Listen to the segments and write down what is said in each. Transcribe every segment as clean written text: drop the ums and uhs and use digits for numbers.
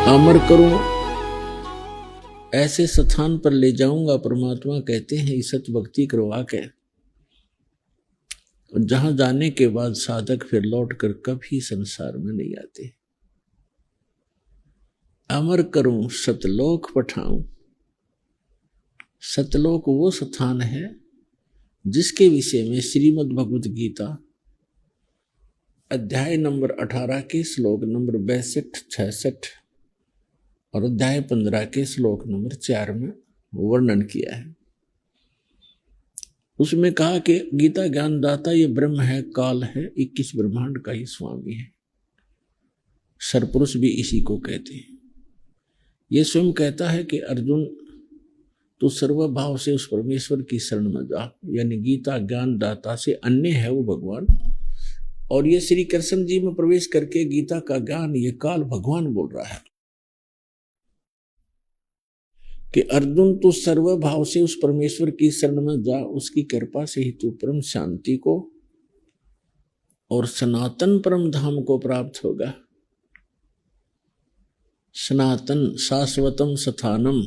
अमर करूं ऐसे स्थान पर ले जाऊंगा, परमात्मा कहते हैं सत भक्ति करवा के, जहां जाने के बाद साधक फिर लौटकर कभी संसार में नहीं आते। अमर करूं सतलोक पठाऊं। सतलोक वो स्थान है जिसके विषय में श्रीमद् भगवत गीता अध्याय नंबर 18 के श्लोक नंबर 62-66 और अध्याय 15 के श्लोक नंबर 4 में वर्णन किया है। उसमें कहा कि गीता ज्ञानदाता ये ब्रह्म है, काल है, 21 ब्रह्मांड का ही स्वामी है। सरपुरुष भी इसी को कहते हैं। ये स्वयं कहता है कि अर्जुन तू सर्वभाव से उस परमेश्वर की शरण में जा, यानी गीता ज्ञानदाता से अन्य है वो भगवान। और ये श्री कृष्ण जी में प्रवेश करके गीता का ज्ञान ये काल भगवान बोल रहा है कि अर्जुन तू सर्वभाव से उस परमेश्वर की शरण में जा, उसकी कृपा से ही तू परम शांति को और सनातन परम धाम को प्राप्त होगा। सनातन शाश्वतम स्थानम,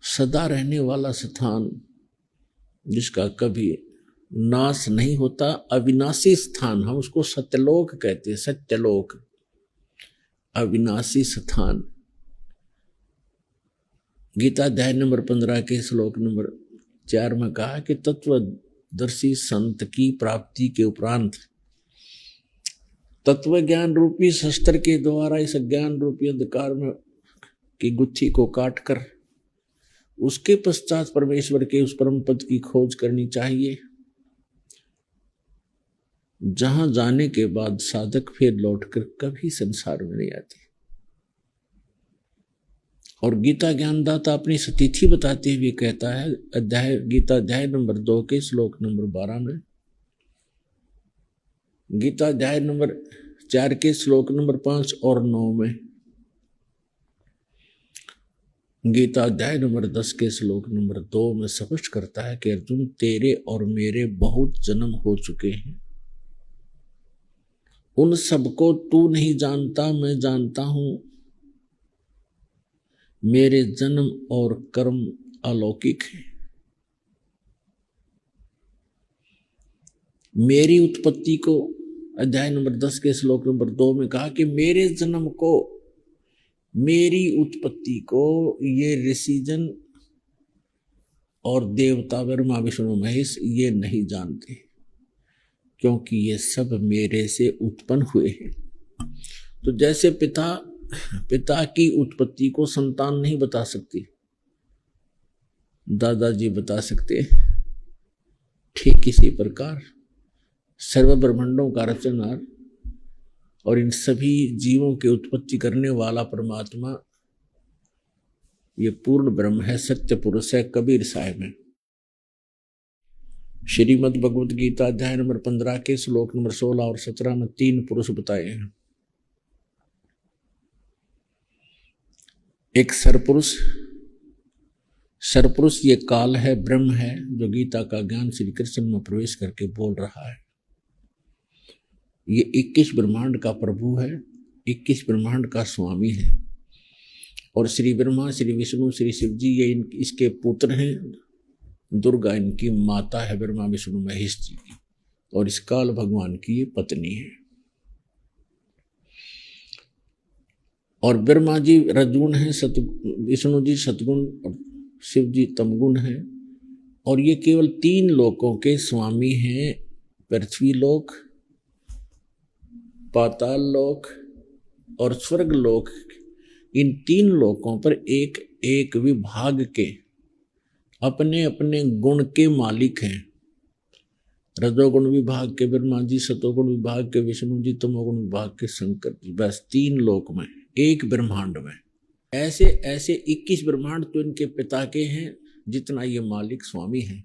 सदा रहने वाला स्थान जिसका कभी नाश नहीं होता, अविनाशी स्थान, हम उसको सत्यलोक कहते हैं। सत्यलोक अविनाशी स्थान। गीता अध्याय नंबर 15 के श्लोक नंबर 4 में कहा कि तत्वदर्शी संत की प्राप्ति के उपरांत तत्व ज्ञान रूपी शस्त्र के द्वारा इस ज्ञान रूपी अंधकार में की गुत्थी को काटकर उसके पश्चात परमेश्वर के उस परम पद की खोज करनी चाहिए, जहां जाने के बाद साधक फिर लौटकर कभी संसार में नहीं आते। और गीता ज्ञानदाता अपनी सतिथि बताते हुए कहता है गीता अध्याय नंबर 2 के श्लोक नंबर 12 में, गीता अध्याय नंबर 4 के श्लोक नंबर 5 और 9 में, गीता अध्याय नंबर 10 के श्लोक नंबर 2 में स्पष्ट करता है कि अर्जुन तेरे और मेरे बहुत जन्म हो चुके हैं, उन सबको तू नहीं जानता, मैं जानता हूं। मेरे जन्म और कर्म अलौकिक है। मेरी उत्पत्ति को अध्याय नंबर 10 के श्लोक नंबर 2 में कहा कि मेरे जन्म को, मेरी उत्पत्ति को ये ऋषिजन और देवता ब्रह्मा विष्णु महेश ये नहीं जानते, क्योंकि ये सब मेरे से उत्पन्न हुए हैं। तो जैसे पिता की उत्पत्ति को संतान नहीं बता सकती, दादाजी बता सकते, ठीक इसी प्रकार सर्व ब्रह्मांडों का रचनहार और इन सभी जीवों की उत्पत्ति करने वाला परमात्मा ये पूर्ण ब्रह्म है, सत्य पुरुष है। कबीर साहिब में श्रीमद् भगवत गीता अध्याय नंबर 15 के श्लोक नंबर 16 और 17 में 3 पुरुष बताए हैं। एक सरपुरुष ये काल है, ब्रह्म है, जो गीता का ज्ञान श्री कृष्ण में प्रवेश करके बोल रहा है। ये 21 ब्रह्मांड का प्रभु है, 21 ब्रह्मांड का स्वामी है। और श्री ब्रह्मा, श्री विष्णु, श्री शिव जी ये इसके पुत्र हैं। दुर्गा इनकी माता है, ब्रह्मा विष्णु महेश जी की, और इस काल भगवान की ये पत्नी है। और ब्रह्मा जी रजगुण है, विष्णु जी सतगुण और शिव जी तमगुण है। और ये केवल 3 लोकों के स्वामी हैं, पृथ्वी लोक, पाताल लोक और स्वर्ग लोक। इन 3 लोकों पर एक एक विभाग के अपने अपने गुण के मालिक हैं। रजोगुण विभाग के ब्रह्मा जी, सतोगुण विभाग के विष्णु जी, तमोगुण विभाग के शंकर जी। बस 3 लोक में, एक ब्रह्मांड में ऐसे 21 ब्रह्मांड तो इनके पिता के हैं, जितना ये मालिक स्वामी हैं।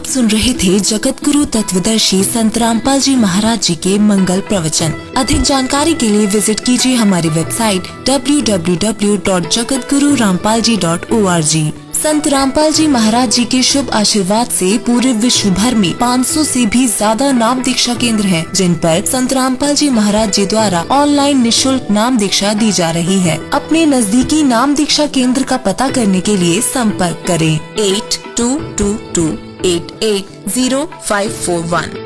सुन रहे थे जगत गुरु तत्वदर्शी संत रामपाल जी महाराज जी के मंगल प्रवचन। अधिक जानकारी के लिए विजिट कीजिए हमारी वेबसाइट www.jagatgururampalji.org। संत रामपाल जी महाराज जी के शुभ आशीर्वाद से पूरे विश्व भर में 500 से भी ज्यादा नाम दीक्षा केंद्र हैं, जिन पर संत रामपाल जी महाराज जी द्वारा ऑनलाइन निशुल्क नाम दीक्षा दी जा रही है। अपने नजदीकी नाम दीक्षा केंद्र का पता करने के लिए संपर्क करें 8222880541।